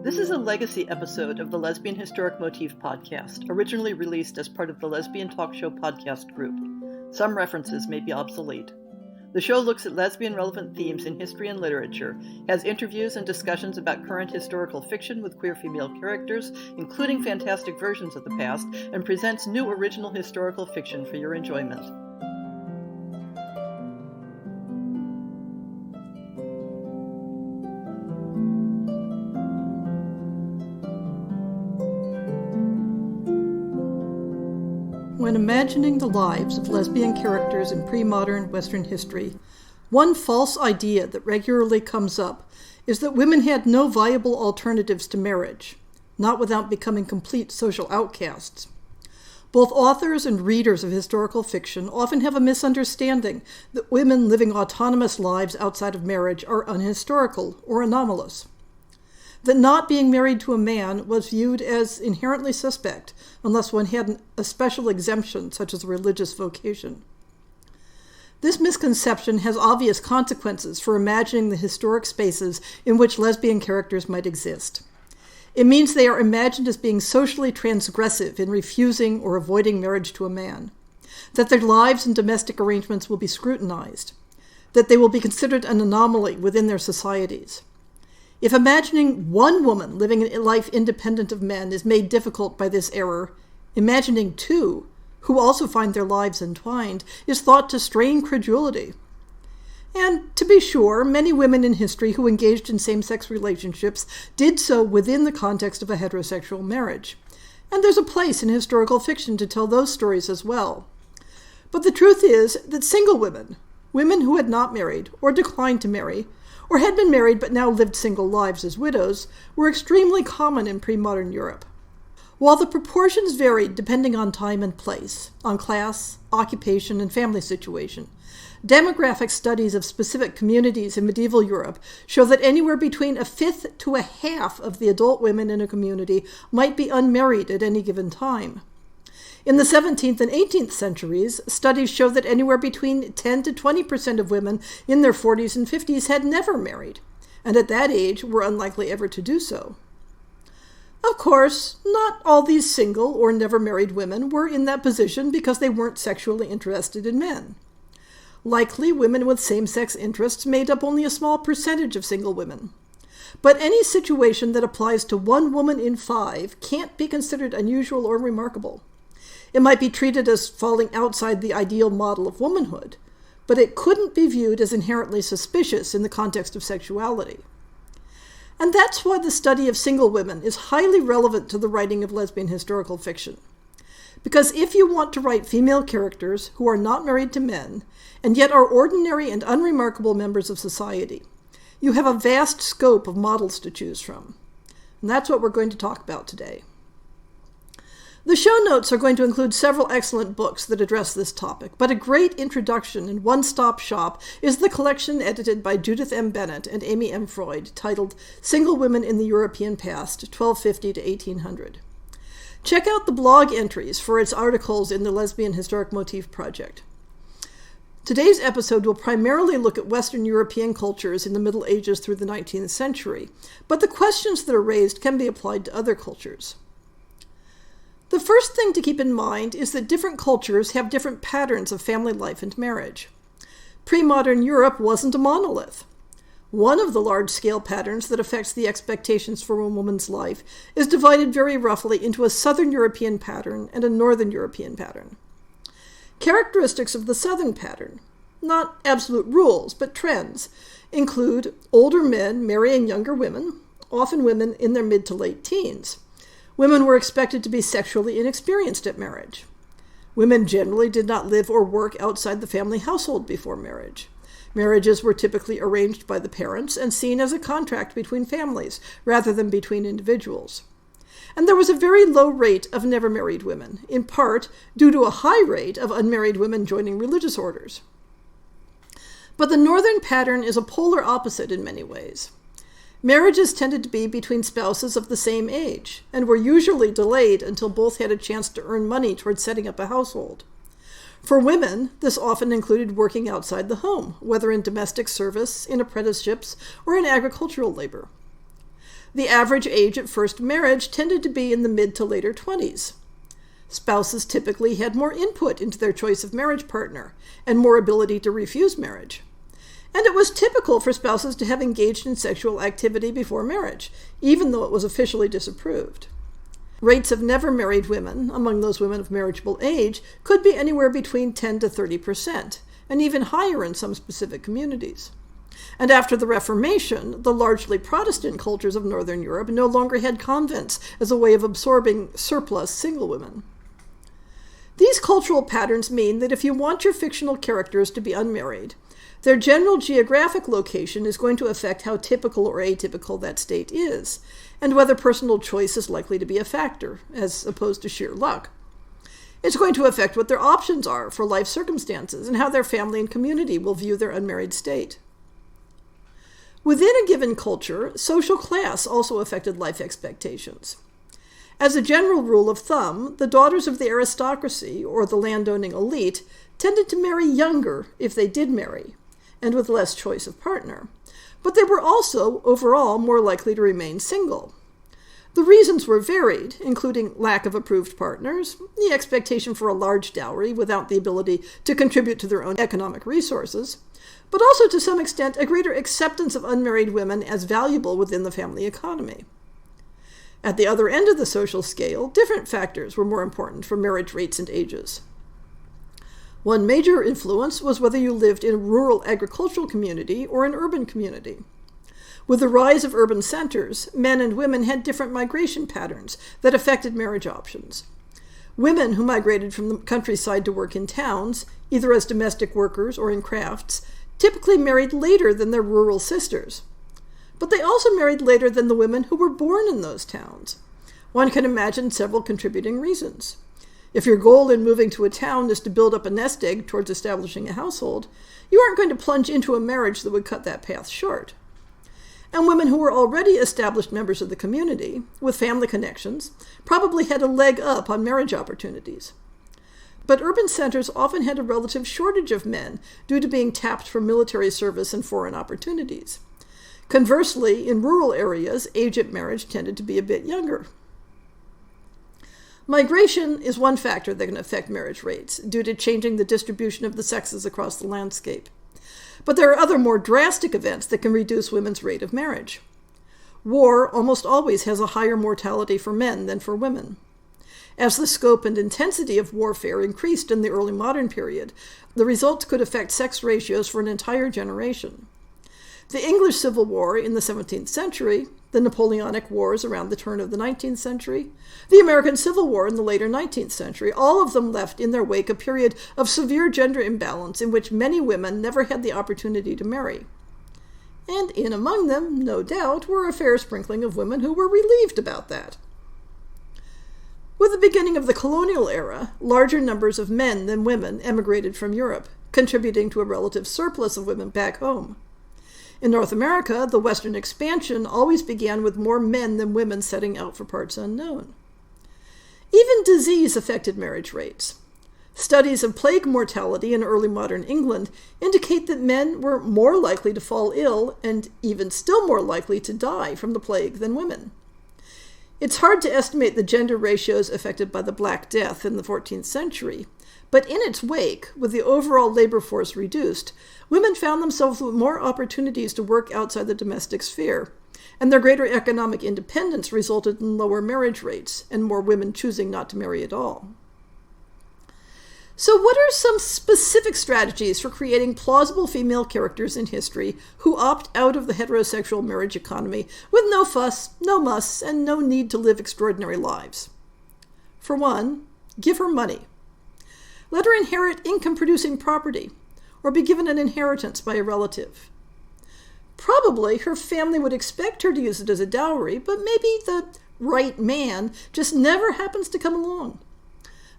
This is a legacy episode of the Lesbian Historic Motif podcast, originally released as part of the Lesbian Talk Show podcast group. Some references may be obsolete. The show looks at lesbian-relevant themes in history and literature, has interviews and discussions about current historical fiction with queer female characters, including fantastic versions of the past, and presents new original historical fiction for your enjoyment. When imagining the lives of lesbian characters in pre-modern Western history, one false idea that regularly comes up is that women had no viable alternatives to marriage, not without becoming complete social outcasts. Both authors and readers of historical fiction often have a misunderstanding that women living autonomous lives outside of marriage are unhistorical or anomalous. That not being married to a man was viewed as inherently suspect unless one had a special exemption, such as a religious vocation. This misconception has obvious consequences for imagining the historic spaces in which lesbian characters might exist. It means they are imagined as being socially transgressive in refusing or avoiding marriage to a man, that their lives and domestic arrangements will be scrutinized, that they will be considered an anomaly within their societies. If imagining one woman living a life independent of men is made difficult by this error, imagining two, who also find their lives entwined, is thought to strain credulity. And, to be sure, many women in history who engaged in same-sex relationships did so within the context of a heterosexual marriage. And there's a place in historical fiction to tell those stories as well. But the truth is that single women, women who had not married or declined to marry, or had been married but now lived single lives as widows, were extremely common in pre-modern Europe. While the proportions varied depending on time and place, on class, occupation, and family situation, demographic studies of specific communities in medieval Europe show that anywhere between a fifth to a half of the adult women in a community might be unmarried at any given time. In the 17th and 18th centuries, studies show that anywhere between 10 to 20% of women in their 40s and 50s had never married, and at that age were unlikely ever to do so. Of course, not all these single or never married women were in that position because they weren't sexually interested in men. Likely, women with same-sex interests made up only a small percentage of single women. But any situation that applies to one woman in 5 can't be considered unusual or remarkable. It might be treated as falling outside the ideal model of womanhood, but it couldn't be viewed as inherently suspicious in the context of sexuality. And that's why the study of single women is highly relevant to the writing of lesbian historical fiction. Because if you want to write female characters who are not married to men, and yet are ordinary and unremarkable members of society, you have a vast scope of models to choose from. And that's what we're going to talk about today. The show notes are going to include several excellent books that address this topic, but a great introduction and one-stop shop is the collection edited by Judith M. Bennett and Amy M. Freud, titled Single Women in the European Past, 1250 to 1800. Check out the blog entries for its articles in the Lesbian Historic Motif Project. Today's episode will primarily look at Western European cultures in the Middle Ages through the 19th century, but the questions that are raised can be applied to other cultures. The first thing to keep in mind is that different cultures have different patterns of family life and marriage. Pre-modern Europe wasn't a monolith. One of the large-scale patterns that affects the expectations for a woman's life is divided very roughly into a Southern European pattern and a Northern European pattern. Characteristics of the Southern pattern, not absolute rules, but trends, include older men marrying younger women, often women in their mid to late teens. Women were expected to be sexually inexperienced at marriage. Women generally did not live or work outside the family household before marriage. Marriages were typically arranged by the parents and seen as a contract between families rather than between individuals. And there was a very low rate of never married women, in part due to a high rate of unmarried women joining religious orders. But the Northern pattern is a polar opposite in many ways. Marriages tended to be between spouses of the same age, and were usually delayed until both had a chance to earn money toward setting up a household. For women, this often included working outside the home, whether in domestic service, in apprenticeships, or in agricultural labor. The average age at first marriage tended to be in the mid to later 20s. Spouses typically had more input into their choice of marriage partner and more ability to refuse marriage. And it was typical for spouses to have engaged in sexual activity before marriage, even though it was officially disapproved. Rates of never married women, among those women of marriageable age, could be anywhere between 10 to 30%, and even higher in some specific communities. And after the Reformation, the largely Protestant cultures of Northern Europe no longer had convents as a way of absorbing surplus single women. These cultural patterns mean that if you want your fictional characters to be unmarried, their general geographic location is going to affect how typical or atypical that state is, and whether personal choice is likely to be a factor, as opposed to sheer luck. It's going to affect what their options are for life circumstances and how their family and community will view their unmarried state. Within a given culture, social class also affected life expectations. As a general rule of thumb, the daughters of the aristocracy, or the landowning elite, tended to marry younger if they did marry, and with less choice of partner. But they were also, overall, more likely to remain single. The reasons were varied, including lack of approved partners, the expectation for a large dowry without the ability to contribute to their own economic resources, but also to some extent a greater acceptance of unmarried women as valuable within the family economy. At the other end of the social scale, different factors were more important for marriage rates and ages. One major influence was whether you lived in a rural agricultural community or an urban community. With the rise of urban centers, men and women had different migration patterns that affected marriage options. Women who migrated from the countryside to work in towns, either as domestic workers or in crafts, typically married later than their rural sisters. But they also married later than the women who were born in those towns. One can imagine several contributing reasons. If your goal in moving to a town is to build up a nest egg towards establishing a household, you aren't going to plunge into a marriage that would cut that path short. And women who were already established members of the community, with family connections, probably had a leg up on marriage opportunities. But urban centers often had a relative shortage of men due to being tapped for military service and foreign opportunities. Conversely, in rural areas, age at marriage tended to be a bit younger. Migration is one factor that can affect marriage rates due to changing the distribution of the sexes across the landscape. But there are other more drastic events that can reduce women's rate of marriage. War almost always has a higher mortality for men than for women. As the scope and intensity of warfare increased in the early modern period, the results could affect sex ratios for an entire generation. The English Civil War in the 17th century, the Napoleonic Wars around the turn of the 19th century, the American Civil War in the later 19th century, all of them left in their wake a period of severe gender imbalance in which many women never had the opportunity to marry. And in among them, no doubt, were a fair sprinkling of women who were relieved about that. With the beginning of the colonial era, larger numbers of men than women emigrated from Europe, contributing to a relative surplus of women back home. In North America, the Western expansion always began with more men than women setting out for parts unknown. Even disease affected marriage rates. Studies of plague mortality in early modern England indicate that men were more likely to fall ill and even still more likely to die from the plague than women. It's hard to estimate the gender ratios affected by the Black Death in the 14th century, but in its wake, with the overall labor force reduced, women found themselves with more opportunities to work outside the domestic sphere, and their greater economic independence resulted in lower marriage rates and more women choosing not to marry at all. So what are some specific strategies for creating plausible female characters in history who opt out of the heterosexual marriage economy with no fuss, no muss, and no need to live extraordinary lives? For one, give her money. Let her inherit income-producing property, or be given an inheritance by a relative. Probably her family would expect her to use it as a dowry, but maybe the right man just never happens to come along.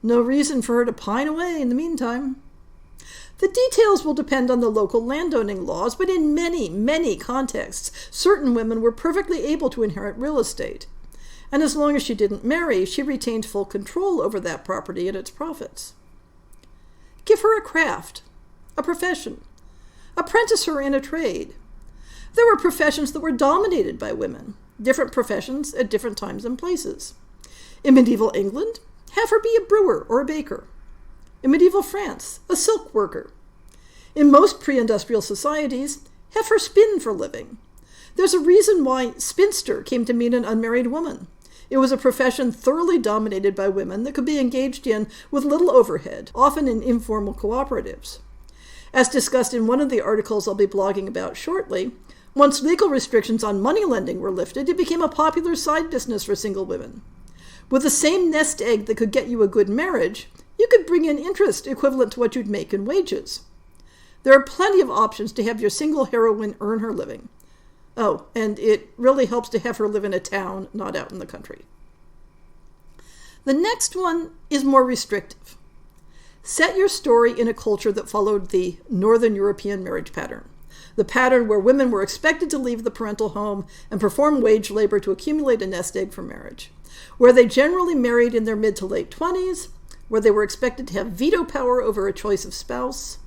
No reason for her to pine away in the meantime. The details will depend on the local landowning laws, but in many, many contexts, certain women were perfectly able to inherit real estate. And as long as she didn't marry, she retained full control over that property and its profits. Give her a craft, a profession. Apprentice her in a trade. There were professions that were dominated by women. different professions at different times and places. In medieval England, have her be a brewer or a baker. In medieval France, a silk worker. In most pre-industrial societies, have her spin for a living. There's a reason why spinster came to mean an unmarried woman. It was a profession thoroughly dominated by women that could be engaged in with little overhead, often in informal cooperatives. As discussed in one of the articles I'll be blogging about shortly, once legal restrictions on money lending were lifted, it became a popular side business for single women. With the same nest egg that could get you a good marriage, you could bring in interest equivalent to what you'd make in wages. There are plenty of options to have your single heroine earn her living. Oh, and it really helps to have her live in a town, not out in the country. The next one is more restrictive. Set your story in a culture that followed the Northern European marriage pattern, the pattern where women were expected to leave the parental home and perform wage labor to accumulate a nest egg for marriage, where they generally married in their mid to late 20s, where they were expected to have veto power over a choice of spouse,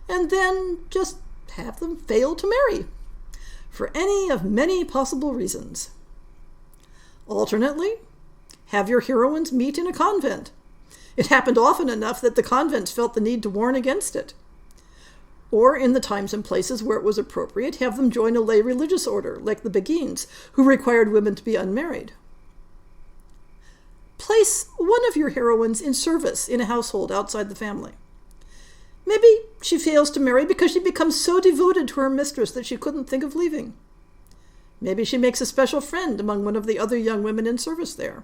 and then just have them fail to marry, for any of many possible reasons. Alternately, have your heroines meet in a convent. It happened often enough that the convents felt the need to warn against it. Or, in the times and places where it was appropriate, have them join a lay religious order, like the Beguines, who required women to be unmarried. Place one of your heroines in service in a household outside the family. Maybe she fails to marry because she becomes so devoted to her mistress that she couldn't think of leaving. Maybe she makes a special friend among one of the other young women in service there.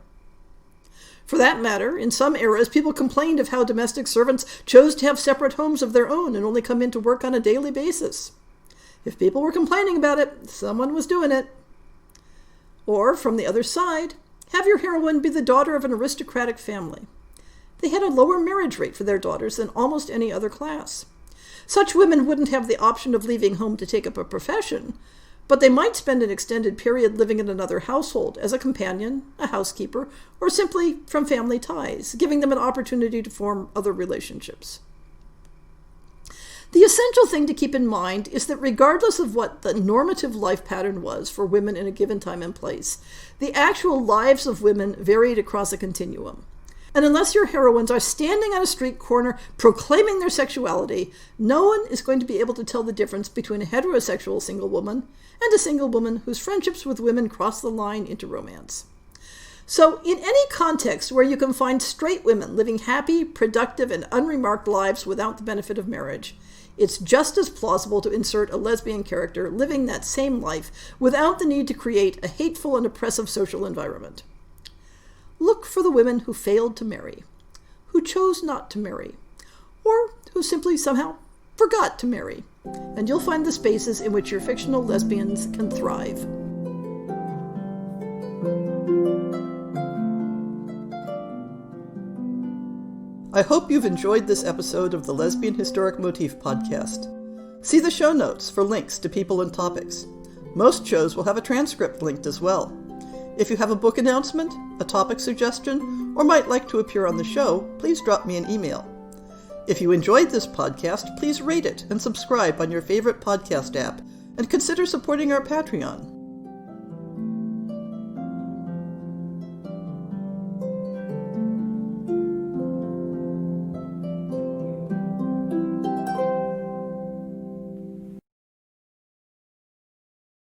For that matter, in some eras, people complained of how domestic servants chose to have separate homes of their own and only come in to work on a daily basis. If people were complaining about it, someone was doing it. Or, from the other side, have your heroine be the daughter of an aristocratic family. They had a lower marriage rate for their daughters than almost any other class. Such women wouldn't have the option of leaving home to take up a profession, but they might spend an extended period living in another household as a companion, a housekeeper, or simply from family ties, giving them an opportunity to form other relationships. The essential thing to keep in mind is that regardless of what the normative life pattern was for women in a given time and place, the actual lives of women varied across a continuum. And unless your heroines are standing on a street corner proclaiming their sexuality, no one is going to be able to tell the difference between a heterosexual single woman and a single woman whose friendships with women cross the line into romance. So in any context where you can find straight women living happy, productive, and unremarked lives without the benefit of marriage, it's just as plausible to insert a lesbian character living that same life without the need to create a hateful and oppressive social environment. Look for the women who failed to marry, who chose not to marry, or who simply somehow forgot to marry, and you'll find the spaces in which your fictional lesbians can thrive. I hope you've enjoyed this episode of the Lesbian Historic Motif podcast. See the show notes for links to people and topics. Most shows will have a transcript linked as well. If you have a book announcement, a topic suggestion, or might like to appear on the show, please drop me an email. If you enjoyed this podcast, please rate it and subscribe on your favorite podcast app, and consider supporting our Patreon.